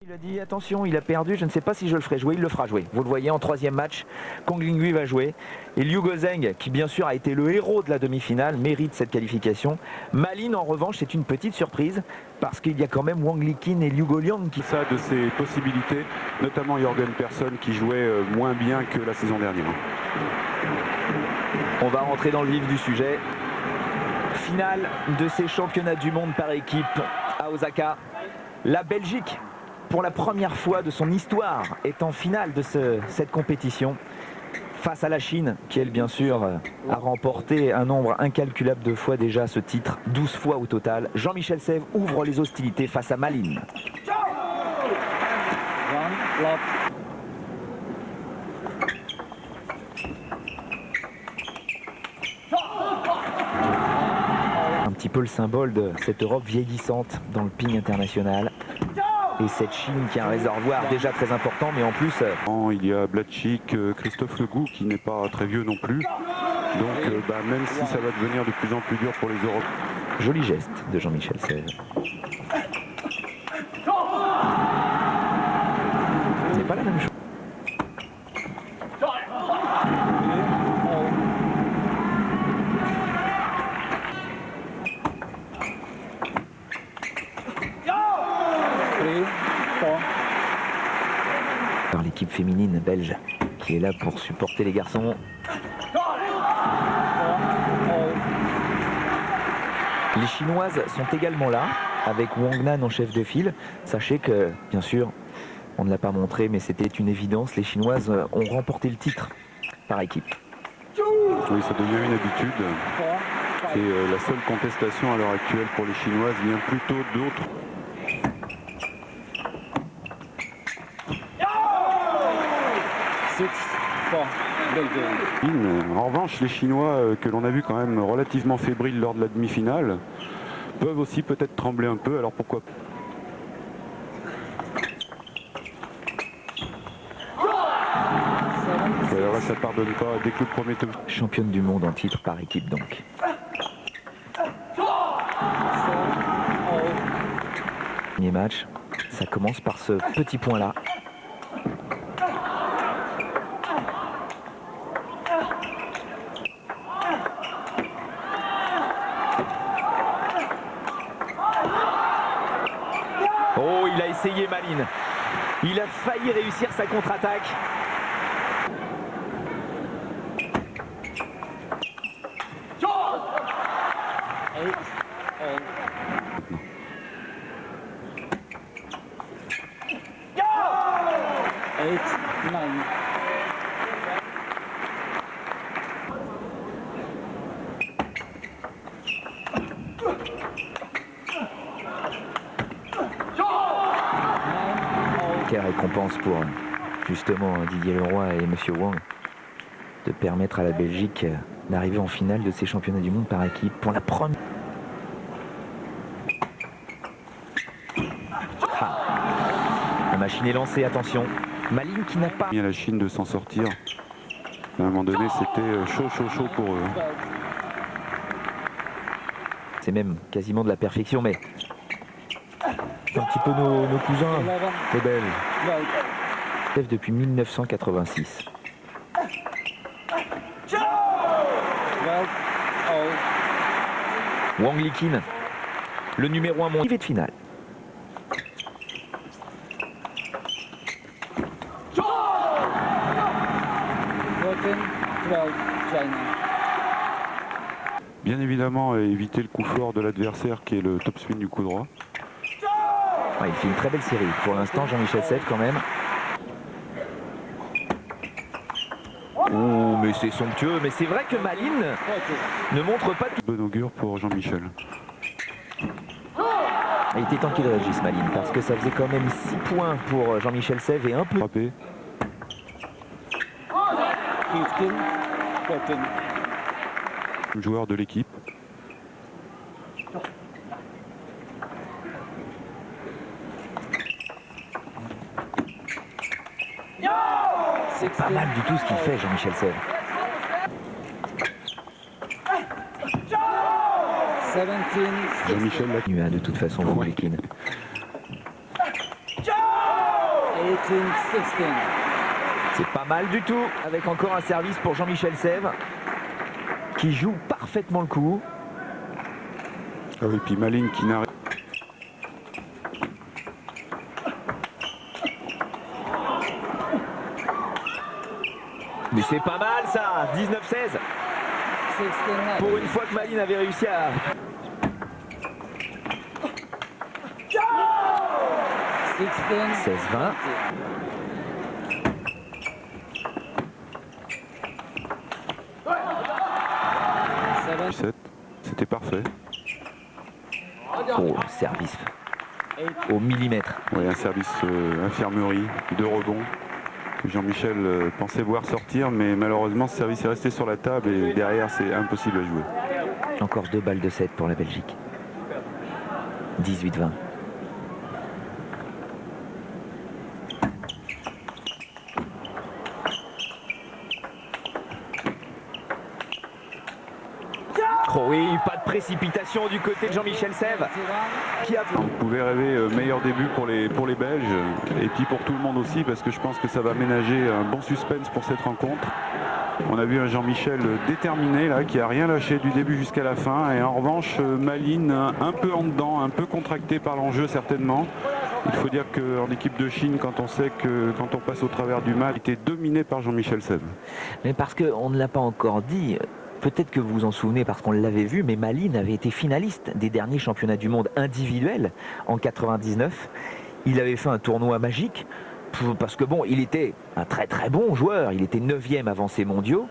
Il a dit attention, il a perdu, je ne sais pas si je le ferai jouer, il le fera jouer. Vous le voyez, en troisième match, Kong Linghui va jouer. Et Liu Gozheng, qui bien sûr a été le héros de la demi-finale, mérite cette qualification. Malin, en revanche, c'est une petite surprise, parce qu'il y a quand même Wang Liqin et Liu Goliang qui... Ça de ses possibilités, notamment Jorgen Persson qui jouait moins bien que la saison dernière. On va rentrer dans le vif du sujet. Finale de ces championnats du monde par équipe à Osaka. La Belgique, pour la première fois de son histoire, est en finale de cette compétition face à la Chine, qui elle bien sûr a remporté un nombre incalculable de fois déjà ce titre, 12 fois au total. Jean-Michel Sèvres ouvre les hostilités face à Malin. Un petit peu le symbole de cette Europe vieillissante dans le ping international. Et cette Chine qui a un réservoir déjà très important, mais en plus... Il y a Blatchik, Christophe Legout qui n'est pas très vieux non plus. Donc même si ça va devenir de plus en plus dur pour les Européens. Joli geste de Jean-Michel Sèvres. C'est pas la même chose. Par l'équipe féminine belge qui est là pour supporter les garçons. Les Chinoises sont également là avec Wang Nan en chef de file. Sachez que, bien sûr, on ne l'a pas montré, mais c'était une évidence, les Chinoises ont remporté le titre par équipe. Oui, ça devient une habitude. Et la seule contestation à l'heure actuelle pour les Chinoises vient plutôt d'autres. En revanche, les Chinois, que l'on a vu quand même relativement fébriles lors de la demi-finale, peuvent aussi peut-être trembler un peu, alors pourquoi pas. Alors là, ça ne pardonne pas dès que le premier tour. Championne du monde en titre par équipe donc. Premier match, ça commence par ce petit point là. Oh, il a essayé Malin. Il a failli réussir sa contre-attaque. Quelle récompense pour justement Didier Leroy et Monsieur Wang de permettre à la Belgique d'arriver en finale de ces championnats du monde par équipe pour la première. La machine est lancée, attention. Malin qui n'a pas... Il y a la Chine de s'en sortir. À un moment donné, c'était chaud pour eux. C'est même quasiment de la perfection, mais... un petit peu nos cousins, les Belges. Depuis 1986. Wang Liqin, le numéro 1 mondial de finale. Bien évidemment, éviter le coup fort de l'adversaire qui est le top spin du coup droit. Ouais, il fait une très belle série. Pour l'instant, Jean-Michel Sèvres quand même. Oh, mais c'est somptueux. Mais c'est vrai que Malin ne montre pas tout. Bon augure pour Jean-Michel. Il était temps qu'il réagisse, Malin, parce que ça faisait quand même 6 points pour Jean-Michel Sèvres et un peu. Frappé. Joueur de l'équipe. C'est pas mal du tout ce qu'il fait, Jean-Michel Sèvres. Jean-Michel de toute façon, Wang Liqin. C'est pas mal du tout, avec encore un service pour Jean-Michel Sèvres, qui joue parfaitement le coup. Ah oui, puis Malines qui n'arrive. Mais c'est pas mal ça, 19-16. Pour une fois que Malines avait réussi à... 16-20. C'était parfait. Oh, service au millimètre. Oui, un service infirmerie, 2 rebonds que Jean-Michel pensait voir sortir, mais malheureusement ce service est resté sur la table et derrière c'est impossible à jouer. Encore 2 balles de 7 pour la Belgique. 18-20. Oh oui, pas de précipitation du côté de Jean-Michel Sèvres qui a... On pouvait rêver meilleur début pour les Belges et puis pour tout le monde aussi, parce que je pense que ça va ménager un bon suspense pour cette rencontre. On a vu un Jean-Michel déterminé là, qui a rien lâché du début jusqu'à la fin, et en revanche Malines un peu en dedans, un peu contracté par l'enjeu certainement. Il faut dire qu'en équipe de Chine, quand on sait que quand on passe au travers du match, il était dominé par Jean-Michel Sèvres. Mais parce qu'on ne l'a pas encore dit, peut-être que vous vous en souvenez parce qu'on l'avait vu, mais Malines avait été finaliste des derniers championnats du monde individuels en 99. Il avait fait un tournoi magique parce que bon, il était un très très bon joueur, il était 9e avant ces mondiaux,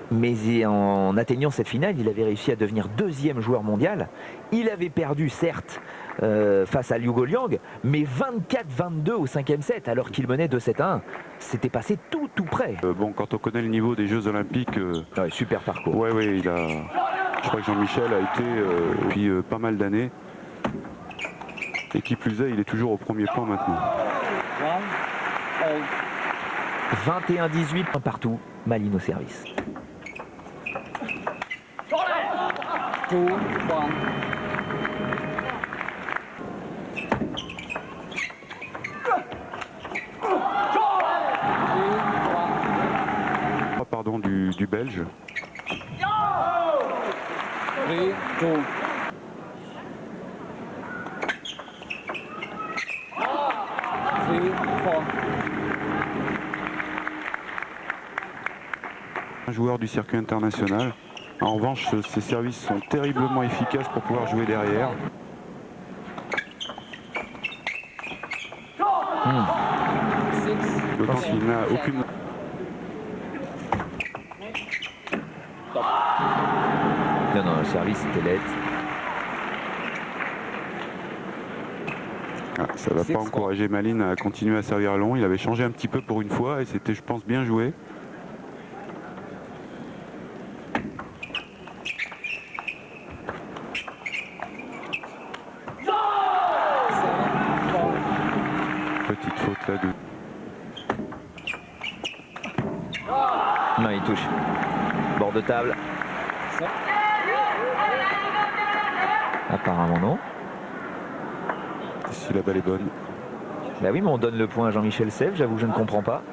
mais en atteignant cette finale, il avait réussi à devenir 2e joueur mondial. Il avait perdu certes face à Liu Liang, mais 24-22 au 5e set alors qu'il menait 2-7-1. C'était passé tout près. Bon, quand on connaît le niveau des Jeux Olympiques, Ouais, super parcours. Ouais, je crois que Jean-Michel a été depuis pas mal d'années. Et qui plus est, il est toujours au premier plan maintenant. 21-18 partout, Malines au service. Pardon, du Belge. Un joueur du circuit international. En revanche, ses services sont terriblement efficaces pour pouvoir jouer derrière. D'autant qu'il n'a aucune... Non, le service était laid. Ah, ça ne va pas encourager Malines à continuer à servir long. Il avait changé un petit peu pour une fois et c'était, je pense, bien joué. Petite faute là de... Non, il touche. Bord de table. Apparemment non. Si la balle est bonne. Bah oui, mais on donne le point à Jean-Michel Sèvres, j'avoue que je ne comprends pas.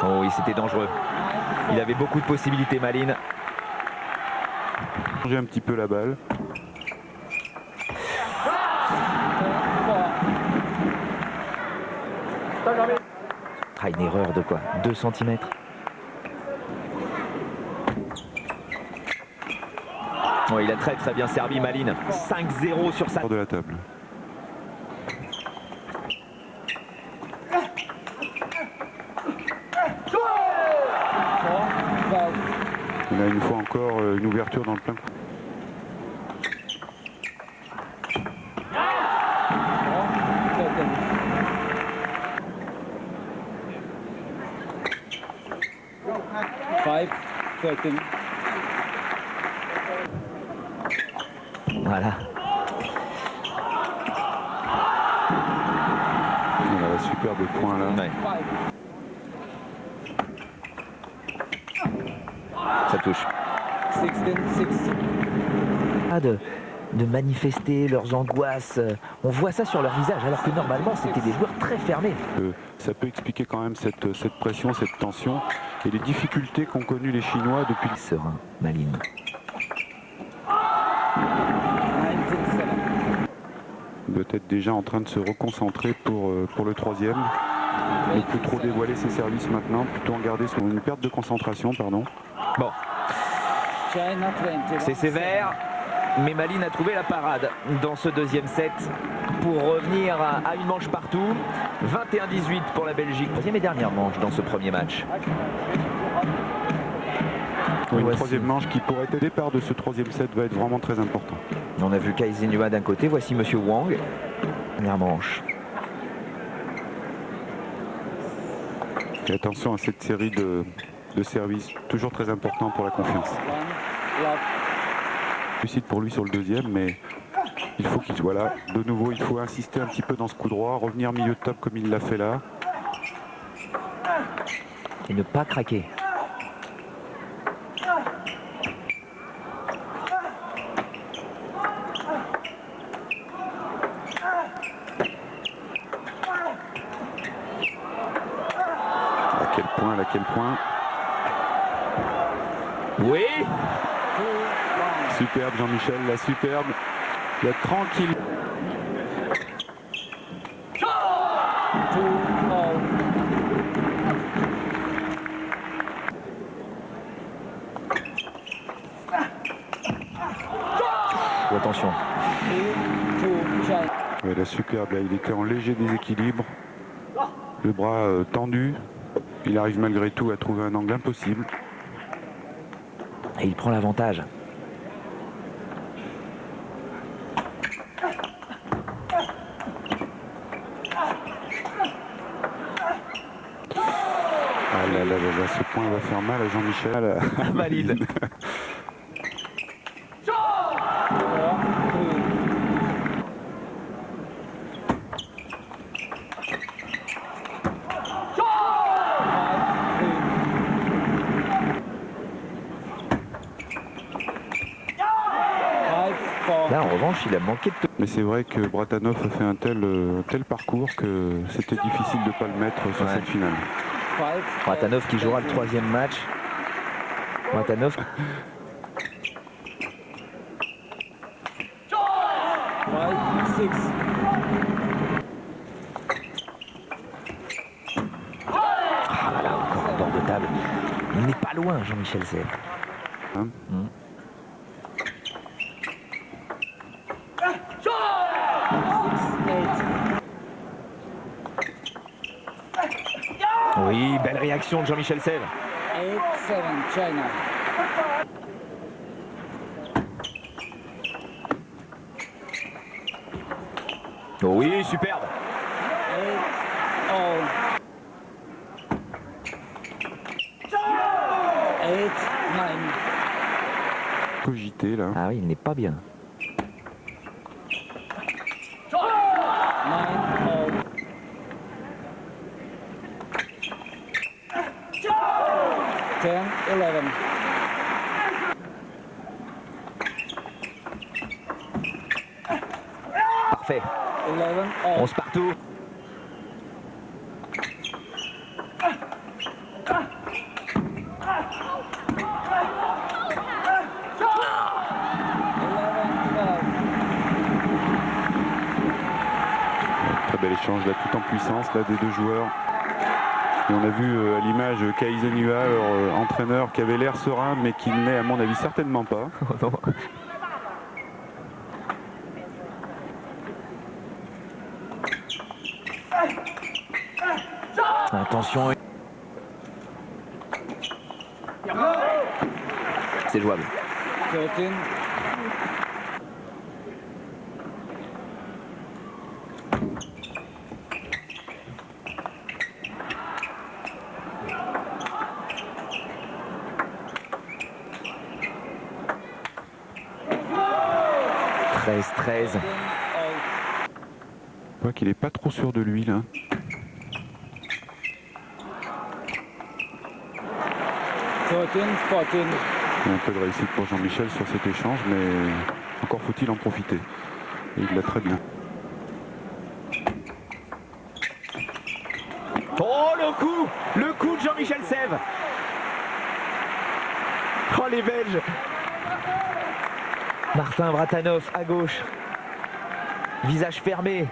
Oh oui, c'était dangereux. Il avait beaucoup de possibilités, Malines. Changer un petit peu la balle. Ah, une erreur de quoi? 2 cm. Oh, il a très bien servi, Malines. 5-0 sur sa... de la table. Il a une fois encore une ouverture dans le plein. Voilà. Il a un superbe point là. Ouais. Ça touche. De manifester leurs angoisses. On voit ça sur leur visage, alors que normalement, c'était des joueurs très fermés. Ça peut expliquer quand même cette pression, cette tension et les difficultés qu'ont connues les Chinois depuis... Serein, Malin. Peut-être déjà en train de se reconcentrer pour le troisième. Ne plus trop dévoiler ses services maintenant, plutôt en garder sur une perte de concentration, pardon. Bon. C'est sévère, mais Malin a trouvé la parade dans ce deuxième set pour revenir à une manche partout. 21-18 pour la Belgique. Troisième et dernière manche dans ce premier match. Une troisième manche qui pourrait être le départ de ce troisième set va être vraiment très important. On a vu Kai Zenhua d'un côté, voici Monsieur Wang. Dernière manche. Et attention à cette série de services, toujours très important pour la confiance. Réussite pour lui sur le deuxième, mais il faut qu'il soit là. De nouveau, il faut insister un petit peu dans ce coup droit, revenir milieu de top comme il l'a fait là. Et ne pas craquer. À quel point. Oui. Superbe Jean-Michel, la superbe, la tranquille. Oh, attention. Ouais, la superbe, là, il était en léger déséquilibre. Le bras tendu. Il arrive malgré tout à trouver un angle impossible. Et il prend l'avantage. Ah là là là là, ce point va faire mal à Jean-Michel. Valide. Là, en revanche, il a manqué de... Mais c'est vrai que Bratanov a fait un tel parcours que c'était difficile de ne pas le mettre sur cette finale. Bratanov qui jouera le troisième match. Bratanov. Ah là là, encore un bord de table. Il n'est pas loin, Jean-Michel Sèvres. Hein Oui, belle réaction de Jean-Michel Sèvres. 8-7 China. Oui, superbe. 8-9. Cogité là. Ah oui, il n'est pas bien. 9-0. 10-11. Parfait. 11-all. 11 partout. Très bel échange là, tout en puissance là, des deux joueurs. Et on a vu à l'image Kai Zenhua, leur entraîneur, qui avait l'air serein, mais qui n'est à mon avis certainement pas. Oh non. Attention. C'est jouable. 13. Treize. Je vois qu'il n'est pas trop sûr de lui là. 13-14. Il y a un peu de réussite pour Jean-Michel sur cet échange, mais encore faut-il en profiter. Et il l'a très bien. Oh, le coup de Jean-Michel Sève. Oh, les Belges. Martin Vratanov à gauche. Visage fermé.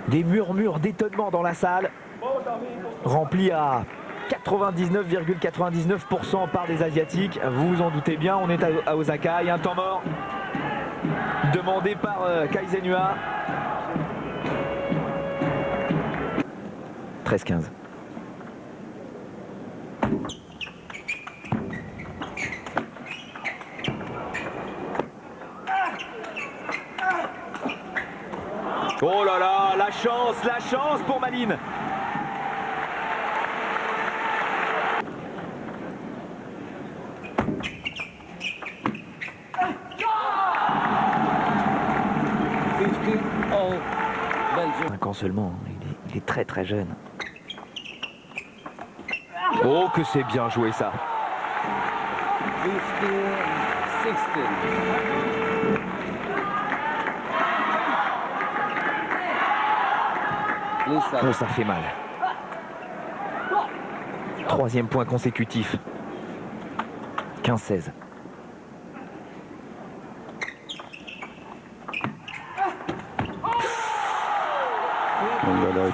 Des murmures d'étonnement dans la salle. Rempli à 99,99% par des Asiatiques. Vous vous en doutez bien, on est à Osaka. Il y a un temps mort demandé par Kai Zenhua. 13-15. Oh là là, la chance pour Malines. Belgium. 5 ans seulement, il est très très jeune. Oh, que c'est bien joué ça. 15, 16. Oh, ça fait mal. 3e point consécutif. 15-16.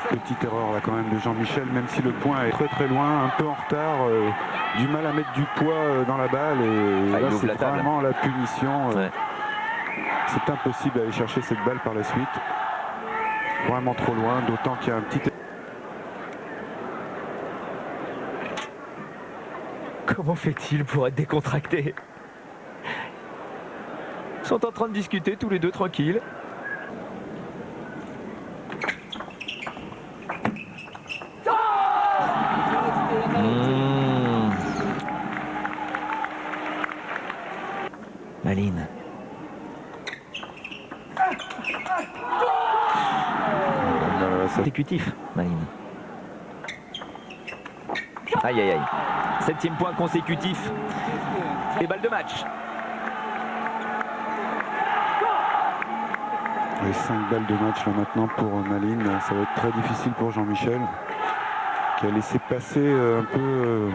Petite erreur là quand même de Jean-Michel, même si le point est très très loin, un peu en retard, du mal à mettre du poids dans la balle, et là c'est vraiment la punition. Ouais. C'est impossible d'aller chercher cette balle par la suite. Vraiment trop loin, d'autant qu'il y a un petit... Comment fait-il pour être décontracté? Ils sont en train de discuter tous les deux tranquilles. Malines. Consécutif, Malines. Aïe aïe aïe. 7e point consécutif. Et balle de match. Les 5 balles de match là maintenant pour Malines. Ça va être très difficile pour Jean-Michel, qui a laissé passer un peu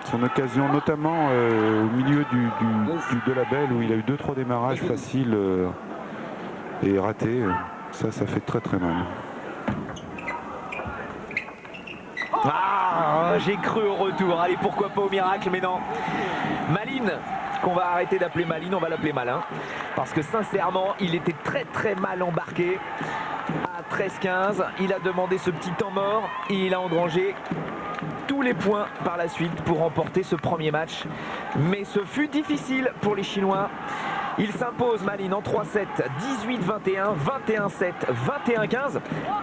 son occasion, notamment au milieu de la belle, où il a eu 2-3 démarrages faciles et ratés. Ça fait très très mal. Ah, j'ai cru au retour. Allez, pourquoi pas au miracle, mais non. Malines, qu'on va arrêter d'appeler Malines, on va l'appeler Malin. Parce que sincèrement, il était très très mal embarqué. À 13-15, il a demandé ce petit temps mort et il a engrangé tous les points par la suite pour remporter ce premier match. Mais ce fut difficile pour les Chinois. Il s'impose, Malines, en 3-7, 18-21, 21-7, 21-15.